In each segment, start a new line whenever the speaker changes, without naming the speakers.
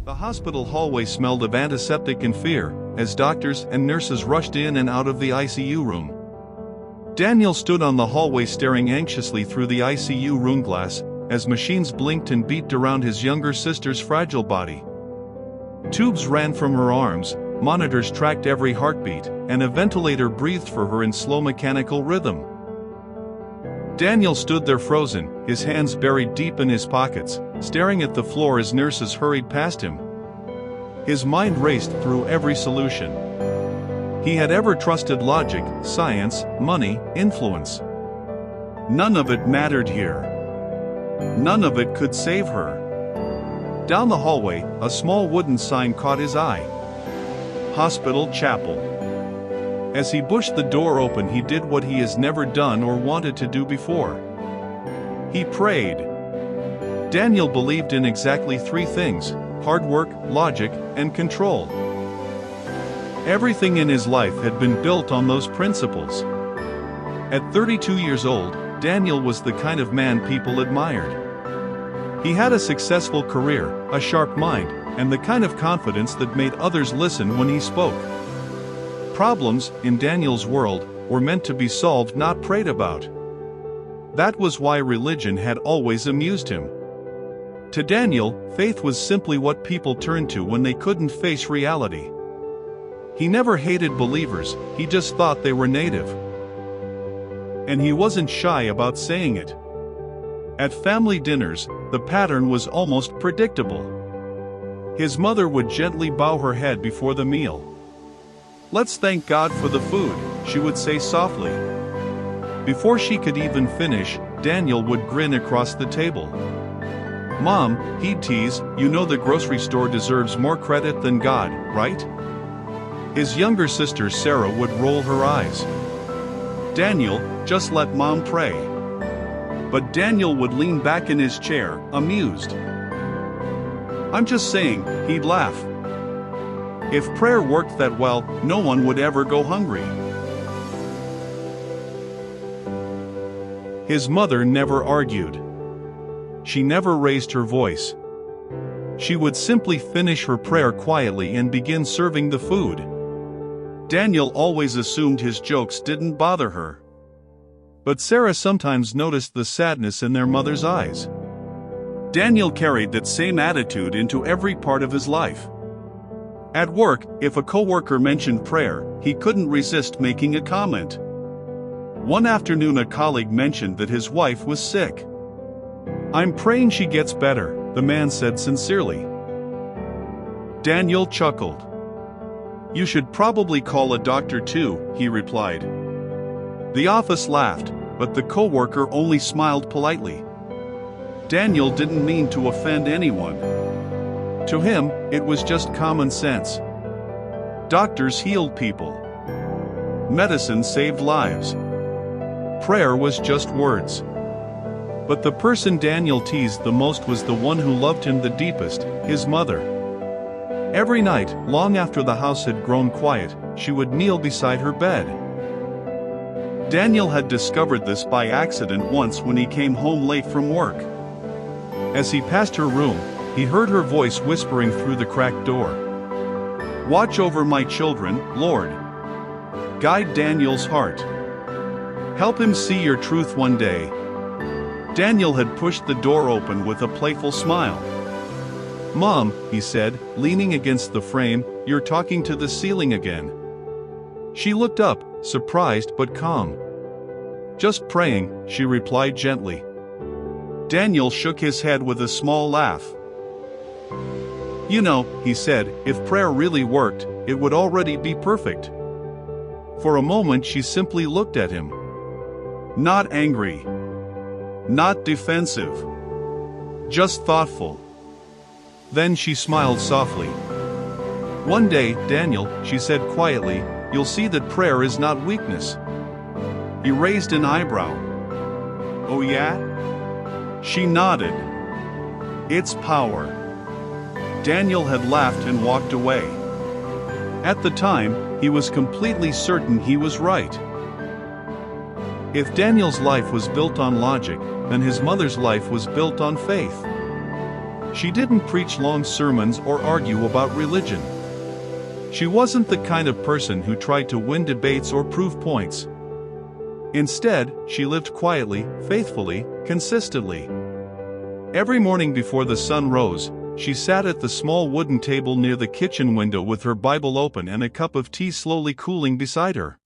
The hospital hallway smelled of antiseptic and fear, as doctors and nurses rushed in and out of the ICU room. Daniel stood on the hallway staring anxiously through the ICU room glass, as machines blinked and beeped around his younger sister's fragile body. Tubes ran from her arms, monitors tracked every heartbeat, and a ventilator breathed for her in slow mechanical rhythm. Daniel stood there frozen, his hands buried deep in his pockets, staring at the floor as nurses hurried past him. His mind raced through every solution. He had ever trusted logic, science, money, influence. None of it mattered here. None of it could save her. Down the hallway, a small wooden sign caught his eye. Hospital Chapel. As he pushed the door open, he did what he has never done or wanted to do before. He prayed. Daniel believed in exactly three things: hard work, logic, and control. Everything in his life had been built on those principles. At 32 years old, Daniel was the kind of man people admired. He had a successful career, a sharp mind, and the kind of confidence that made others listen when he spoke. Problems, in Daniel's world, were meant to be solved, not prayed about. That was why religion had always amused him. To Daniel, faith was simply what people turned to when they couldn't face reality. He never hated believers, he just thought they were native. And he wasn't shy about saying it. At family dinners, the pattern was almost predictable. His mother would gently bow her head before the meal. "Let's thank God for the food," she would say softly. Before she could even finish, Daniel would grin across the table. "Mom," he'd tease, "you know the grocery store deserves more credit than God, right?" His younger sister Sarah would roll her eyes. "Daniel, just let Mom pray." But Daniel would lean back in his chair, amused. "I'm just saying," he'd laugh. If prayer worked that well, no one would ever go hungry. His mother never argued. She never raised her voice. She would simply finish her prayer quietly and begin serving the food. Daniel always assumed his jokes didn't bother her. But Sarah sometimes noticed the sadness in their mother's eyes. Daniel carried that same attitude into every part of his life. At work, if a coworker mentioned prayer, he couldn't resist making a comment. One afternoon, a colleague mentioned that his wife was sick. "I'm praying she gets better," the man said sincerely. Daniel chuckled. "You should probably call a doctor too," he replied. The office laughed, but the coworker only smiled politely. Daniel didn't mean to offend anyone. To him, it was just common sense. Doctors healed people. Medicine saved lives. Prayer was just words. But the person Daniel teased the most was the one who loved him the deepest, his mother. Every night, long after the house had grown quiet, she would kneel beside her bed. Daniel had discovered this by accident once when he came home late from work. As he passed her room, he heard her voice whispering through the cracked door. "Watch over my children, Lord. Guide Daniel's heart. Help him see your truth one day." Daniel had pushed the door open with a playful smile. "Mom," he said, leaning against the frame, "you're talking to the ceiling again." She looked up, surprised but calm. "Just praying," she replied gently. Daniel shook his head with a small laugh. "You know," he said, "if prayer really worked, it would already be perfect." For a moment she simply looked at him. Not angry. Not defensive. Just thoughtful. Then she smiled softly. "One day, Daniel," she said quietly, "you'll see that prayer is not weakness." He raised an eyebrow. "Oh yeah?" She nodded. "It's power." Daniel had laughed and walked away. At the time, he was completely certain he was right. If Daniel's life was built on logic, then his mother's life was built on faith. She didn't preach long sermons or argue about religion. She wasn't the kind of person who tried to win debates or prove points. Instead, she lived quietly, faithfully, consistently. Every morning before the sun rose, she sat at the small wooden table near the kitchen window with her Bible open and a cup of tea slowly cooling beside her.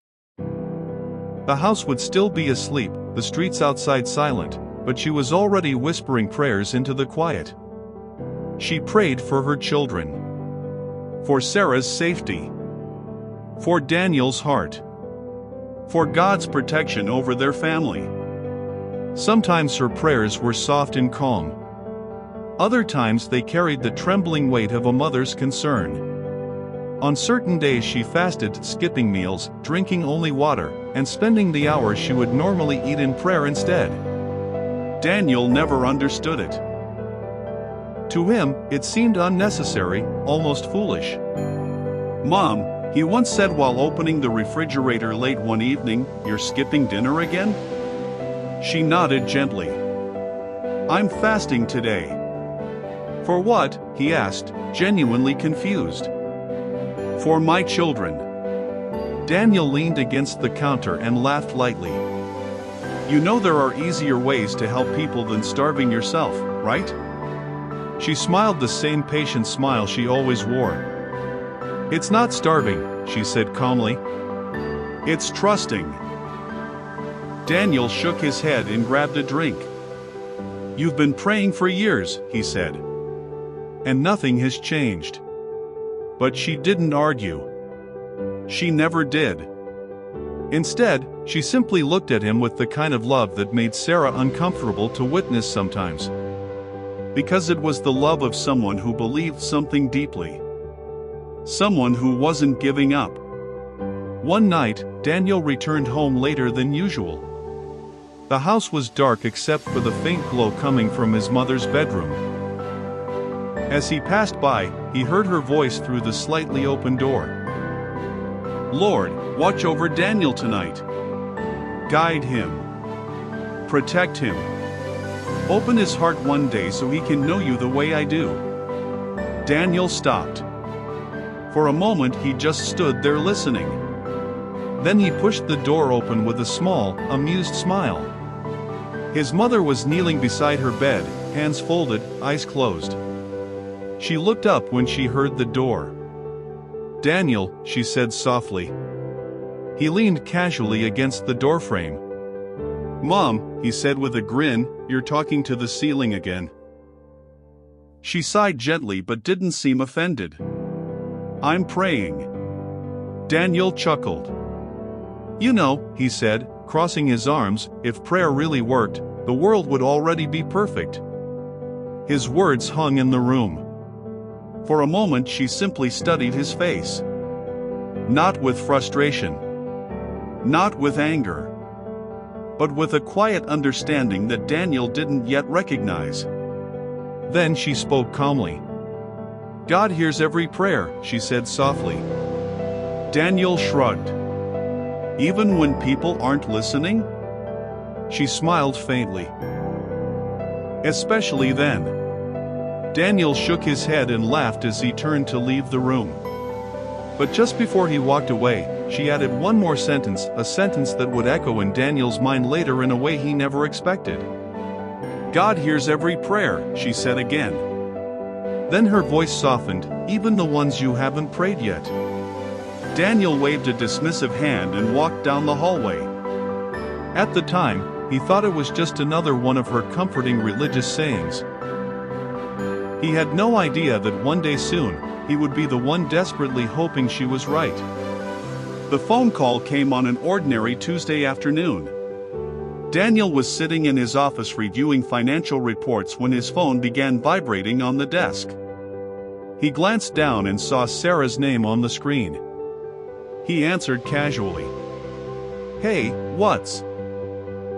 The house would still be asleep, the streets outside silent, but she was already whispering prayers into the quiet. She prayed for her children. For Sarah's safety. For Daniel's heart. For God's protection over their family. Sometimes her prayers were soft and calm. Other times they carried the trembling weight of a mother's concern. On certain days she fasted, skipping meals, drinking only water, and spending the hours she would normally eat in prayer instead. Daniel never understood it. To him, it seemed unnecessary, almost foolish. "Mom," he once said while opening the refrigerator late one evening, "you're skipping dinner again?" She nodded gently. "I'm fasting today." "For what?" he asked, genuinely confused. "For my children." Daniel leaned against the counter and laughed lightly. "You know there are easier ways to help people than starving yourself, right?" She smiled the same patient smile she always wore. "It's not starving," she said calmly. "It's trusting." Daniel shook his head and grabbed a drink. "You've been praying for years," he said. "And nothing has changed." But she didn't argue. She never did. Instead, she simply looked at him with the kind of love that made Sarah uncomfortable to witness sometimes. Because it was the love of someone who believed something deeply. Someone who wasn't giving up. One night, Daniel returned home later than usual. The house was dark except for the faint glow coming from his mother's bedroom. As he passed by, he heard her voice through the slightly open door. "Lord, watch over Daniel tonight. Guide him. Protect him. Open his heart one day so he can know you the way I do." Daniel stopped. For a moment he just stood there listening. Then he pushed the door open with a small, amused smile. His mother was kneeling beside her bed, hands folded, eyes closed. She looked up when she heard the door. "Daniel," she said softly. He leaned casually against the doorframe. "Mom," he said with a grin, "you're talking to the ceiling again." She sighed gently but didn't seem offended. "I'm praying." Daniel chuckled. "You know," he said, crossing his arms, "if prayer really worked, the world would already be perfect." His words hung in the room. For a moment she simply studied his face. Not with frustration. Not with anger. But with a quiet understanding that Daniel didn't yet recognize. Then she spoke calmly. "God hears every prayer," she said softly. Daniel shrugged. "Even when people aren't listening?" She smiled faintly. "Especially then." Daniel shook his head and laughed as he turned to leave the room. But just before he walked away, she added one more sentence, a sentence that would echo in Daniel's mind later in a way he never expected. "God hears every prayer," she said again. Then her voice softened, "even the ones you haven't prayed yet." Daniel waved a dismissive hand and walked down the hallway. At the time, he thought it was just another one of her comforting religious sayings. He had no idea that one day soon, he would be the one desperately hoping she was right. The phone call came on an ordinary Tuesday afternoon. Daniel was sitting in his office reviewing financial reports when his phone began vibrating on the desk. He glanced down and saw Sarah's name on the screen. He answered casually. "Hey, what's?"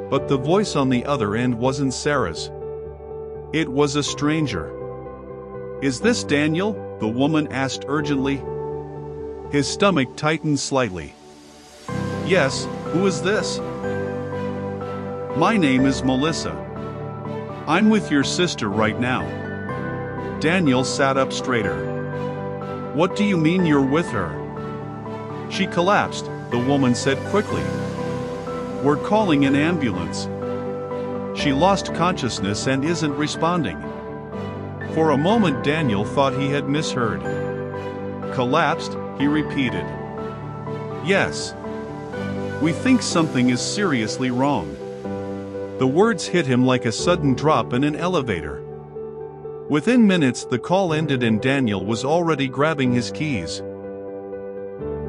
But the voice on the other end wasn't Sarah's. It was a stranger. "Is this Daniel?" the woman asked urgently. His stomach tightened slightly. "Yes, who is this?" "My name is Melissa. I'm with your sister right now." Daniel sat up straighter. "What do you mean you're with her?" "She collapsed," the woman said quickly. "We're calling an ambulance. She lost consciousness and isn't responding." For a moment Daniel thought he had misheard. "Collapsed?" he repeated. "Yes. We think something is seriously wrong." The words hit him like a sudden drop in an elevator. Within minutes the call ended and Daniel was already grabbing his keys.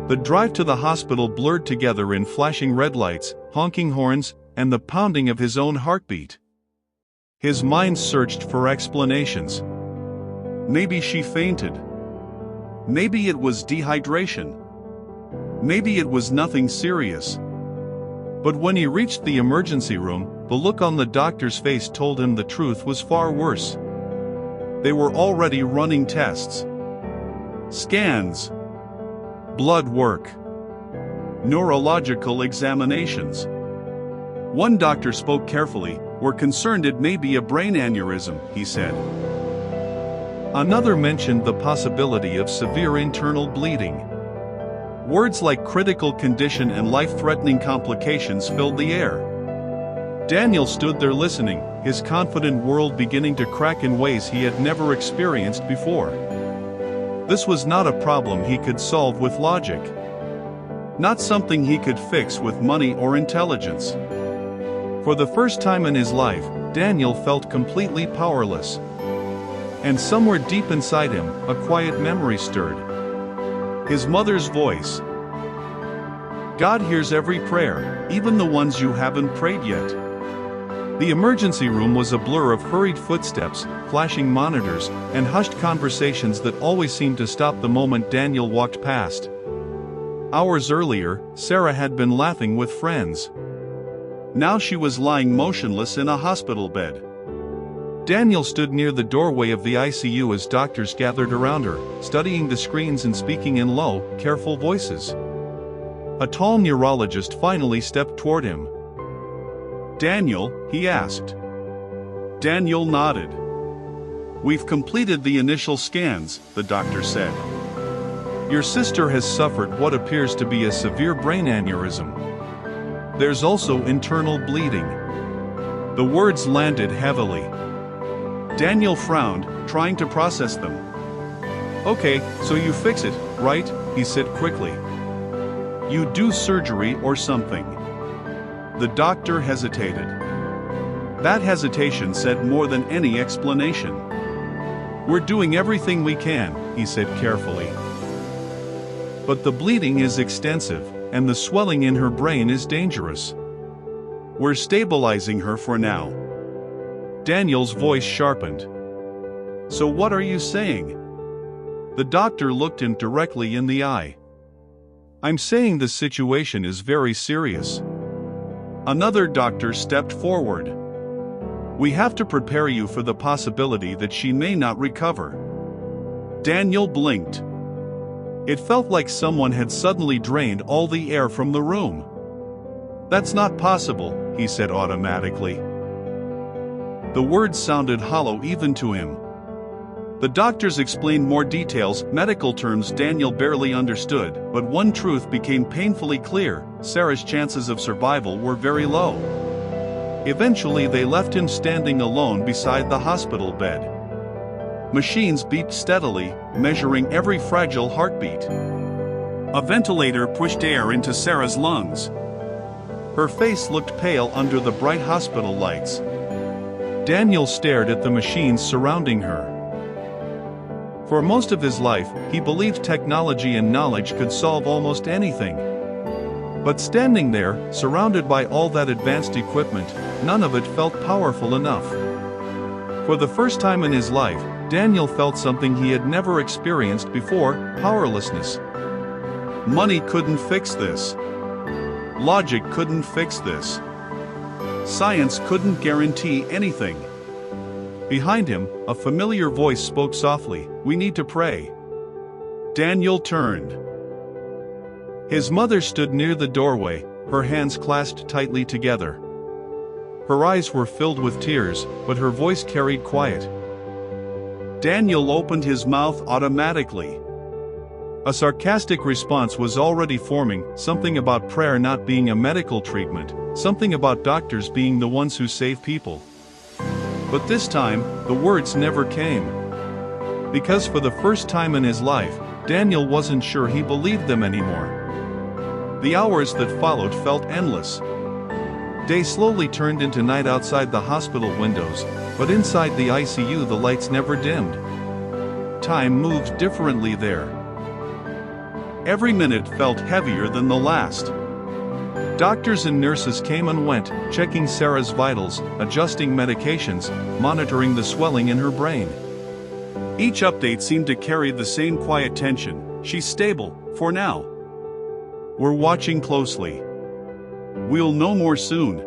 The drive to the hospital blurred together in flashing red lights, honking horns, and the pounding of his own heartbeat. His mind searched for explanations. Maybe she fainted. Maybe it was dehydration. Maybe it was nothing serious. But when he reached the emergency room, the look on the doctor's face told him the truth was far worse. They were already running tests. Scans. Blood work. Neurological examinations. One doctor spoke carefully. "We're concerned it may be a brain aneurysm," he said. Another mentioned the possibility of severe internal bleeding. Words like critical condition and life-threatening complications filled the air. Daniel stood there listening, his confident world beginning to crack in ways he had never experienced before. This was not a problem he could solve with logic. Not something he could fix with money or intelligence. For the first time in his life, Daniel felt completely powerless. And somewhere deep inside him, a quiet memory stirred. His mother's voice. "God hears every prayer, even the ones you haven't prayed yet." The emergency room was a blur of hurried footsteps, flashing monitors, and hushed conversations that always seemed to stop the moment Daniel walked past. Hours earlier, Sarah had been laughing with friends. Now she was lying motionless in a hospital bed. Daniel stood near the doorway of the ICU as doctors gathered around her, studying the screens and speaking in low, careful voices. A tall neurologist finally stepped toward him. "Daniel?" he asked. Daniel nodded. "We've completed the initial scans," the doctor said. "Your sister has suffered what appears to be a severe brain aneurysm. There's also internal bleeding." The words landed heavily. Daniel frowned, trying to process them. "Okay, so you fix it, right?" he said quickly. "You do surgery or something." The doctor hesitated. That hesitation said more than any explanation. "We're doing everything we can," he said carefully. "But the bleeding is extensive, and the swelling in her brain is dangerous. We're stabilizing her for now." Daniel's voice sharpened. "So what are you saying?" The doctor looked him directly in the eye. "I'm saying the situation is very serious." Another doctor stepped forward. "We have to prepare you for the possibility that she may not recover." Daniel blinked. It felt like someone had suddenly drained all the air from the room. "That's not possible," he said automatically. The words sounded hollow even to him. The doctors explained more details, medical terms Daniel barely understood, but one truth became painfully clear: Sarah's chances of survival were very low. Eventually they left him standing alone beside the hospital bed. Machines beeped steadily, measuring every fragile heartbeat. A ventilator pushed air into Sarah's lungs. Her face looked pale under the bright hospital lights. Daniel stared at the machines surrounding her. For most of his life, he believed technology and knowledge could solve almost anything. But standing there, surrounded by all that advanced equipment, none of it felt powerful enough. For the first time in his life, Daniel felt something he had never experienced before: powerlessness. Money couldn't fix this. Logic couldn't fix this. Science couldn't guarantee anything. Behind him, a familiar voice spoke softly, "We need to pray." Daniel turned. His mother stood near the doorway, her hands clasped tightly together. Her eyes were filled with tears, but her voice carried quiet. Daniel opened his mouth automatically. A sarcastic response was already forming, something about prayer not being a medical treatment, something about doctors being the ones who save people. But this time, the words never came. Because for the first time in his life, Daniel wasn't sure he believed them anymore. The hours that followed felt endless. Day slowly turned into night outside the hospital windows, but inside the ICU the lights never dimmed. Time moved differently there. Every minute felt heavier than the last. Doctors and nurses came and went, checking Sarah's vitals, adjusting medications, monitoring the swelling in her brain. Each update seemed to carry the same quiet tension. She's stable, for now. We're watching closely. We'll know more soon.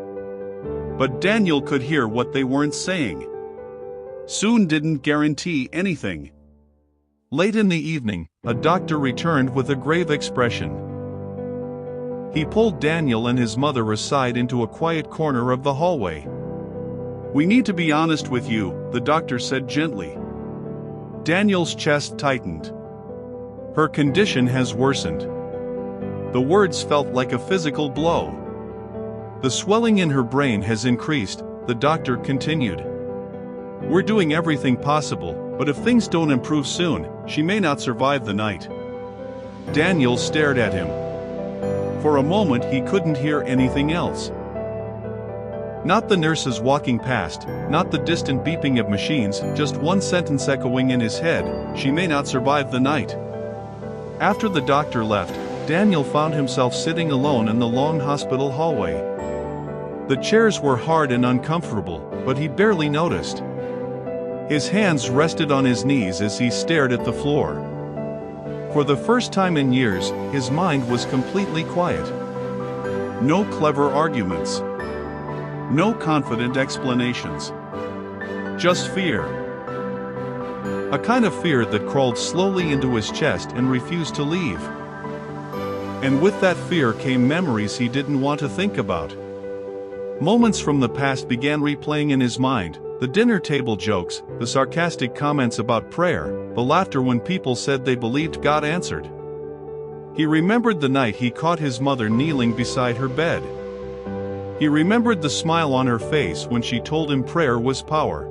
But Daniel could hear what they weren't saying. Soon didn't guarantee anything. Late in the evening, a doctor returned with a grave expression. He pulled Daniel and his mother aside into a quiet corner of the hallway. "We need to be honest with you," the doctor said gently. Daniel's chest tightened. "Her condition has worsened." The words felt like a physical blow. "The swelling in her brain has increased," the doctor continued. "We're doing everything possible, but if things don't improve soon, she may not survive the night." Daniel stared at him. For a moment he couldn't hear anything else. Not the nurses walking past, not the distant beeping of machines, just one sentence echoing in his head: "She may not survive the night." After the doctor left, Daniel found himself sitting alone in the long hospital hallway. The chairs were hard and uncomfortable, but he barely noticed. His hands rested on his knees as he stared at the floor. For the first time in years, his mind was completely quiet. No clever arguments. No confident explanations. Just fear. A kind of fear that crawled slowly into his chest and refused to leave. And with that fear came memories he didn't want to think about. Moments from the past began replaying in his mind. The dinner table jokes, the sarcastic comments about prayer, the laughter when people said they believed God answered. He remembered the night he caught his mother kneeling beside her bed. He remembered the smile on her face when she told him prayer was power.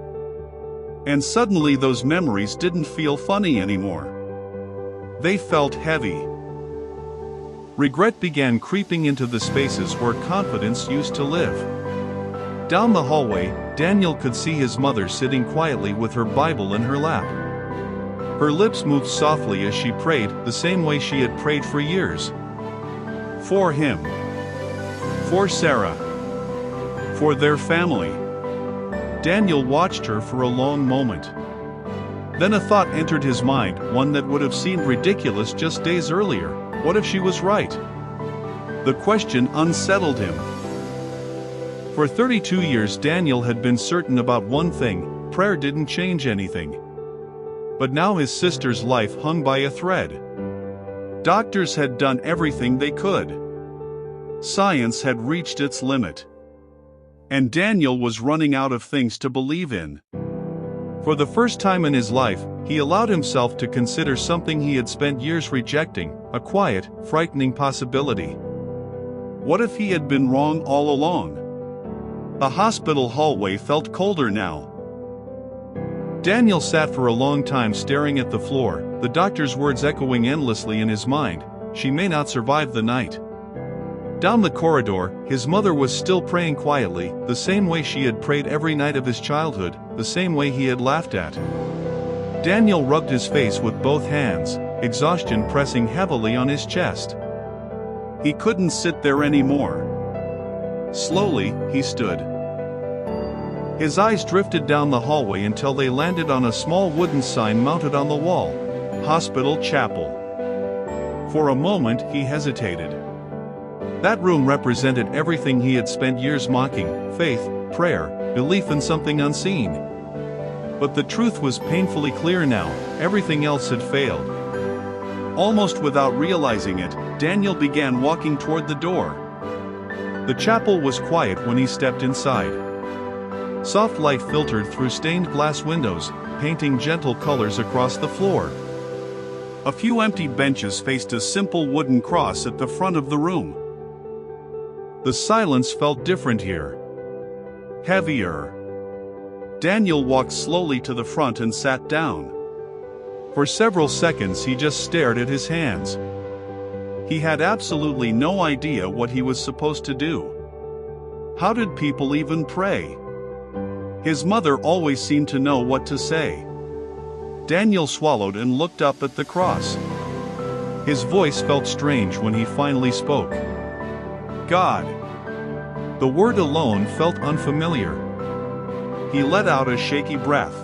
And suddenly those memories didn't feel funny anymore. They felt heavy. Regret began creeping into the spaces where confidence used to live. Down the hallway, Daniel could see his mother sitting quietly with her Bible in her lap. Her lips moved softly as she prayed, the same way she had prayed for years. For him. For Sarah. For their family. Daniel watched her for a long moment. Then a thought entered his mind, one that would have seemed ridiculous just days earlier. What if she was right? The question unsettled him. For 32 years Daniel had been certain about one thing: prayer didn't change anything. But now his sister's life hung by a thread. Doctors had done everything they could. Science had reached its limit. And Daniel was running out of things to believe in. For the first time in his life, he allowed himself to consider something he had spent years rejecting, a quiet, frightening possibility. What if he had been wrong all along? The hospital hallway felt colder now. Daniel sat for a long time staring at the floor, the doctor's words echoing endlessly in his mind: "She may not survive the night." Down the corridor, his mother was still praying quietly, the same way she had prayed every night of his childhood, the same way he had laughed at. Daniel rubbed his face with both hands, exhaustion pressing heavily on his chest. He couldn't sit there anymore. Slowly, he stood. His eyes drifted down the hallway until they landed on a small wooden sign mounted on the wall: Hospital Chapel. For a moment, he hesitated. That room represented everything he had spent years mocking: faith, prayer, belief in something unseen. But the truth was painfully clear now: everything else had failed. Almost without realizing it, Daniel began walking toward the door. The chapel was quiet when he stepped inside. Soft light filtered through stained glass windows, painting gentle colors across the floor. A few empty benches faced a simple wooden cross at the front of the room. The silence felt different here. Heavier. Daniel walked slowly to the front and sat down. For several seconds he just stared at his hands. He had absolutely no idea what he was supposed to do. How did people even pray? His mother always seemed to know what to say. Daniel swallowed and looked up at the cross. His voice felt strange when he finally spoke. God. The word alone felt unfamiliar. He let out a shaky breath.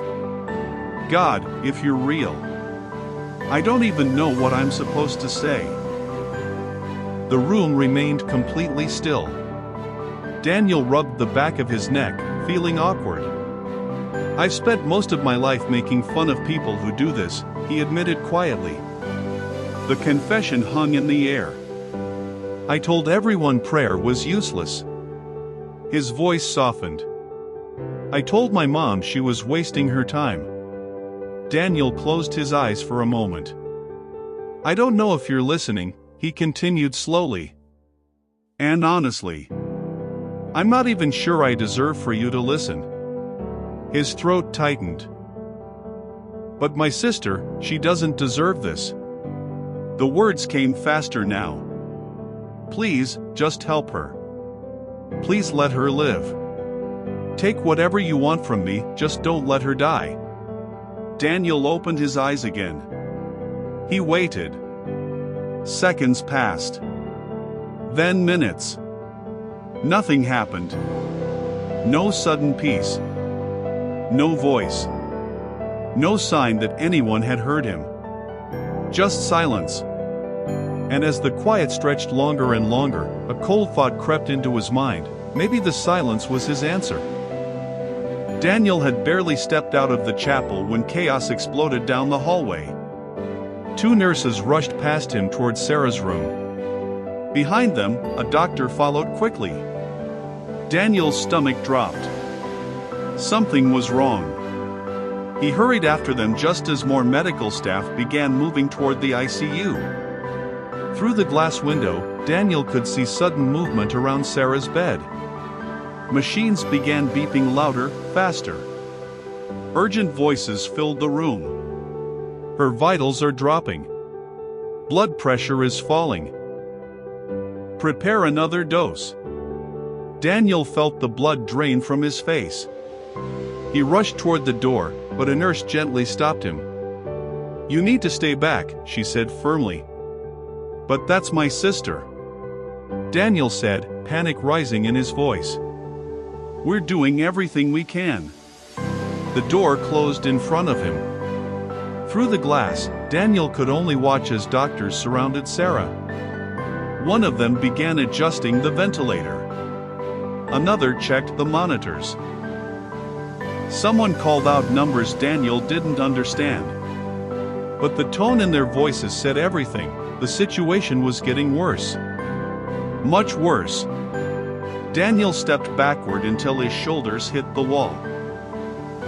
God, if you're real. I don't even know what I'm supposed to say. The room remained completely still. Daniel rubbed the back of his neck, feeling awkward. I've spent most of my life making fun of people who do this, he admitted quietly. The confession hung in the air. I told everyone prayer was useless. His voice softened. I told my mom she was wasting her time. Daniel closed his eyes for a moment. I don't know if you're listening, he continued slowly. And honestly, I'm not even sure I deserve for you to listen. His throat tightened. But my sister, she doesn't deserve this. The words came faster now. Please, just help her. Please let her live. Take whatever you want from me, just don't let her die. Daniel opened his eyes again. He waited. Seconds passed. Then minutes. Nothing happened. No sudden peace. No voice. No sign that anyone had heard him. Just silence. And as the quiet stretched longer and longer, a cold thought crept into his mind. Maybe the silence was his answer. Daniel had barely stepped out of the chapel when chaos exploded down the hallway. Two nurses rushed past him towards Sarah's room. Behind them, a doctor followed quickly. Daniel's stomach dropped. Something was wrong. He hurried after them just as more medical staff began moving toward the ICU. Through the glass window, Daniel could see sudden movement around Sarah's bed. Machines began beeping louder, faster. Urgent voices filled the room. Her vitals are dropping. Blood pressure is falling. Prepare another dose. Daniel felt the blood drain from his face. He rushed toward the door, but a nurse gently stopped him. You need to stay back, she said firmly. But that's my sister. Daniel said, panic rising in his voice. We're doing everything we can. The door closed in front of him. Through the glass, Daniel could only watch as doctors surrounded Sarah. One of them began adjusting the ventilator. Another checked the monitors. Someone called out numbers Daniel didn't understand. But the tone in their voices said everything. The situation was getting worse. Much worse. Daniel stepped backward until his shoulders hit the wall.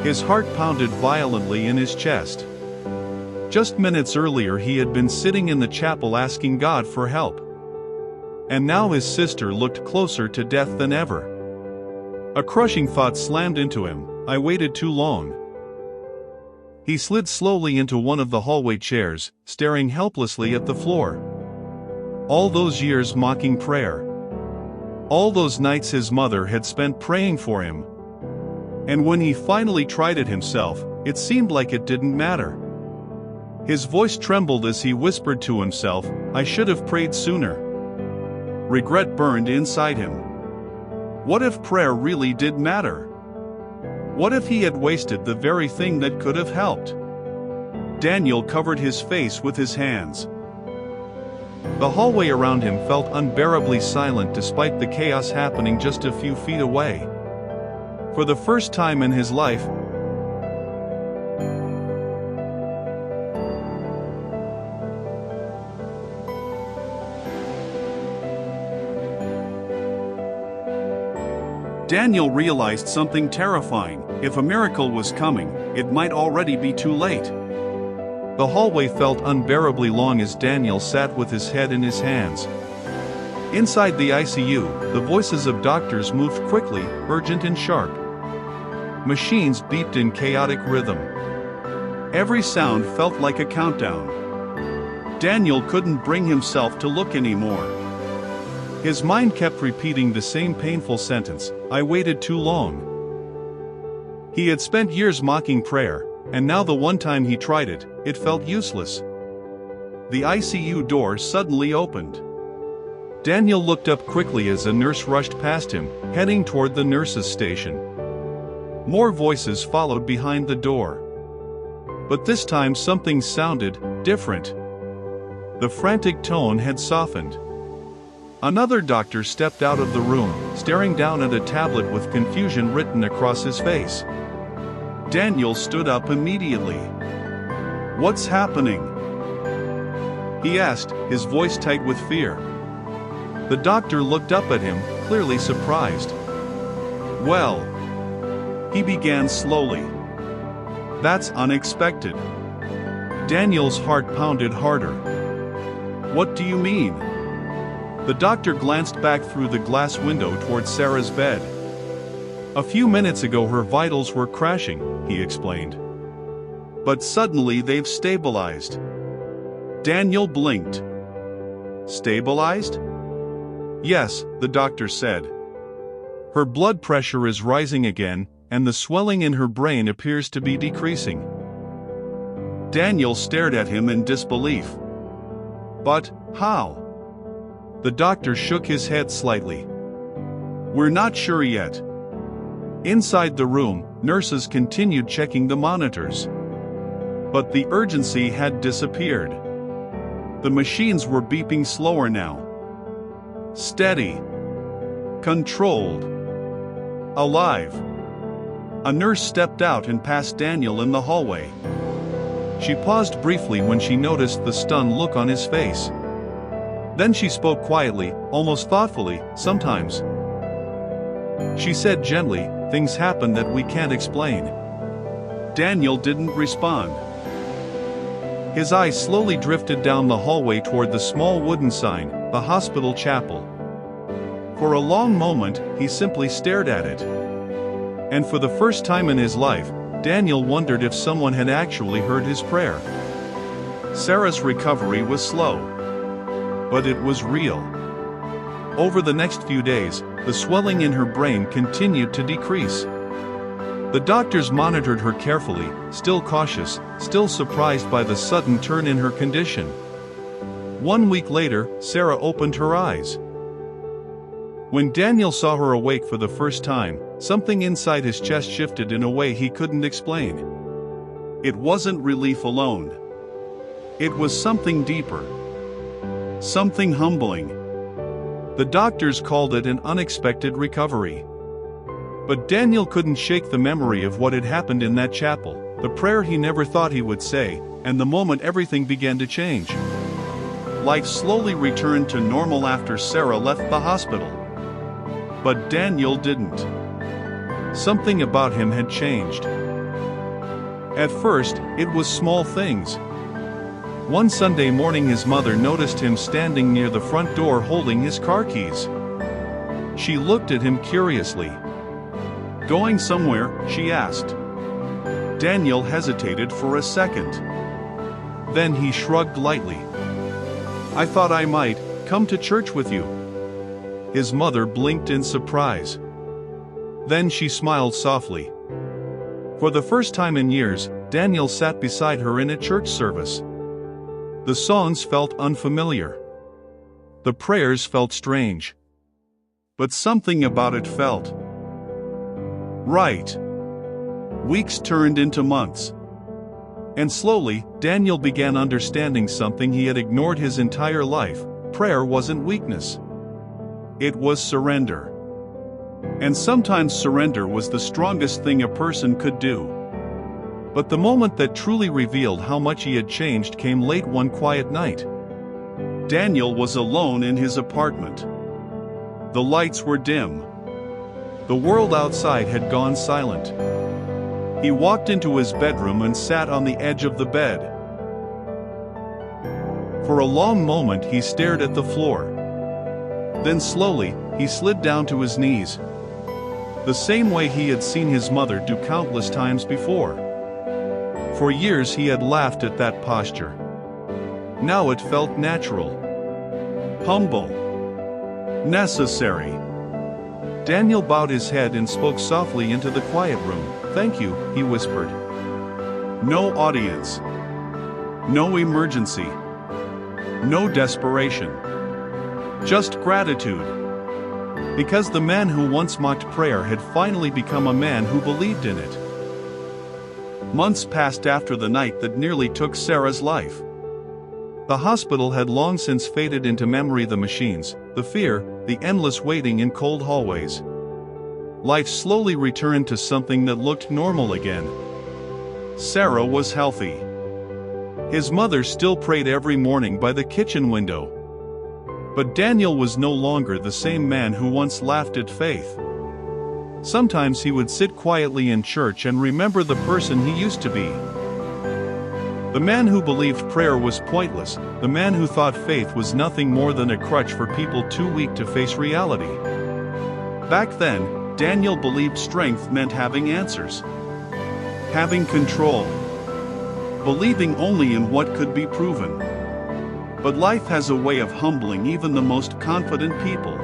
His heart pounded violently in his chest. Just minutes earlier he had been sitting in the chapel asking God for help. And now his sister looked closer to death than ever. A crushing thought slammed into him. I waited too long. He slid slowly into one of the hallway chairs, staring helplessly at the floor. All those years mocking prayer. All those nights his mother had spent praying for him. And when he finally tried it himself, it seemed like it didn't matter. His voice trembled as he whispered to himself, I should have prayed sooner. Regret burned inside him. What if prayer really did matter? What if he had wasted the very thing that could have helped? Daniel covered his face with his hands. The hallway around him felt unbearably silent despite the chaos happening just a few feet away. For the first time in his life, Daniel realized something terrifying. If a miracle was coming, It might already be too late. The hallway felt unbearably long as Daniel sat with his head in his hands. Inside the ICU, the voices of doctors moved quickly, urgent and sharp. Machines beeped in chaotic rhythm. Every sound felt like a countdown. Daniel couldn't bring himself to look anymore. His mind kept repeating the same painful sentence, "I waited too long." He had spent years mocking prayer, and now the one time he tried it, it felt useless. The ICU door suddenly opened. Daniel looked up quickly as a nurse rushed past him, heading toward the nurses' station. More voices followed behind the door. But this time something sounded different. The frantic tone had softened. Another doctor stepped out of the room, staring down at a tablet with confusion written across his face. Daniel stood up immediately. "What's happening?" he asked, his voice tight with fear. The doctor looked up at him, clearly surprised. "Well," he began slowly. "That's unexpected." Daniel's heart pounded harder. "What do you mean?" The doctor glanced back through the glass window toward Sarah's bed. "A few minutes ago her vitals were crashing," he explained. "But suddenly they've stabilized." Daniel blinked. "Stabilized?" "Yes," the doctor said. "Her blood pressure is rising again, and the swelling in her brain appears to be decreasing." Daniel stared at him in disbelief. "But how?" The doctor shook his head slightly. "We're not sure yet." Inside the room, nurses continued checking the monitors. But the urgency had disappeared. The machines were beeping slower now. Steady. Controlled. Alive. A nurse stepped out and passed Daniel in the hallway. She paused briefly when she noticed the stunned look on his face. Then she spoke quietly, almost thoughtfully, "Sometimes," she said gently, "things happen that we can't explain." Daniel didn't respond. His eyes slowly drifted down the hallway toward the small wooden sign, "The Hospital Chapel." For a long moment, he simply stared at it. And for the first time in his life, Daniel wondered if someone had actually heard his prayer. Sarah's recovery was slow. But it was real. Over the next few days, the swelling in her brain continued to decrease. The doctors monitored her carefully, still cautious, still surprised by the sudden turn in her condition. 1 week later, Sarah opened her eyes. When Daniel saw her awake for the first time, something inside his chest shifted in a way he couldn't explain. It wasn't relief alone. It was something deeper. Something humbling. The doctors called it an unexpected recovery. But Daniel couldn't shake the memory of what had happened in that chapel, the prayer he never thought he would say, and the moment everything began to change. Life slowly returned to normal after Sarah left the hospital. But Daniel didn't. Something about him had changed. At first, it was small things. One Sunday morning his mother noticed him standing near the front door holding his car keys. She looked at him curiously. "Going somewhere?" she asked. Daniel hesitated for a second. Then he shrugged lightly. "I thought I might come to church with you." His mother blinked in surprise. Then she smiled softly. For the first time in years, Daniel sat beside her in a church service. The songs felt unfamiliar. The prayers felt strange. But something about it felt right. Weeks turned into months. And slowly, Daniel began understanding something he had ignored his entire life. Prayer wasn't weakness. It was surrender. And sometimes surrender was the strongest thing a person could do. But the moment that truly revealed how much he had changed came late one quiet night. Daniel was alone in his apartment. The lights were dim. The world outside had gone silent. He walked into his bedroom and sat on the edge of the bed. For a long moment he stared at the floor. Then slowly, he slid down to his knees. The same way he had seen his mother do countless times before. For years he had laughed at that posture. Now it felt natural. Humble. Necessary. Daniel bowed his head and spoke softly into the quiet room. "Thank you," he whispered. No audience. No emergency. No desperation. Just gratitude. Because the man who once mocked prayer had finally become a man who believed in it. Months passed after the night that nearly took Sarah's life. The hospital had long since faded into memory. The machines, the fear, the endless waiting in cold hallways. Life slowly returned to something that looked normal again. Sarah was healthy. His mother still prayed every morning by the kitchen window. But Daniel was no longer the same man who once laughed at faith. Sometimes he would sit quietly in church and remember the person he used to be. The man who believed prayer was pointless, the man who thought faith was nothing more than a crutch for people too weak to face reality. Back then, Daniel believed strength meant having answers. Having control. Believing only in what could be proven. But life has a way of humbling even the most confident people.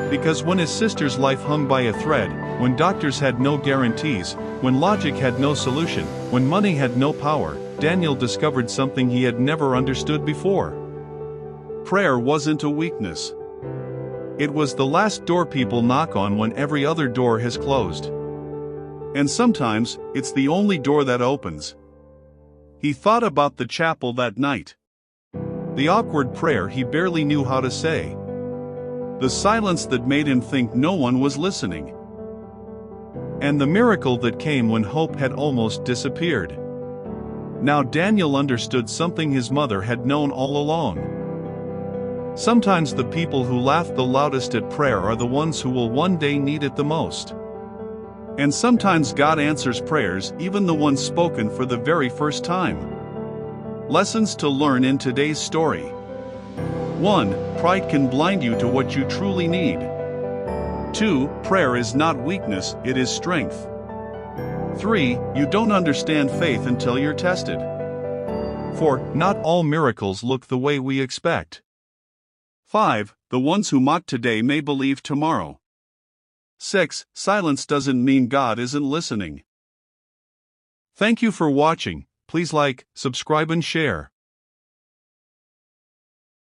Because when his sister's life hung by a thread, when doctors had no guarantees, when logic had no solution, when money had no power, Daniel discovered something he had never understood before. Prayer wasn't a weakness. It was the last door people knock on when every other door has closed. And sometimes, it's the only door that opens. He thought about the chapel that night. The awkward prayer he barely knew how to say. The silence that made him think no one was listening. And the miracle that came when hope had almost disappeared. Now Daniel understood something his mother had known all along. Sometimes the people who laugh the loudest at prayer are the ones who will one day need it the most. And sometimes God answers prayers, even the ones spoken for the very first time. Lessons to learn in today's story. 1. Pride can blind you to what you truly need. 2. Prayer is not weakness, it is strength. 3. You don't understand faith until you're tested. 4. Not all miracles look the way we expect. 5. The ones who mock today may believe tomorrow. 6. Silence doesn't mean God isn't listening. Thank you for watching. Please like, subscribe and share.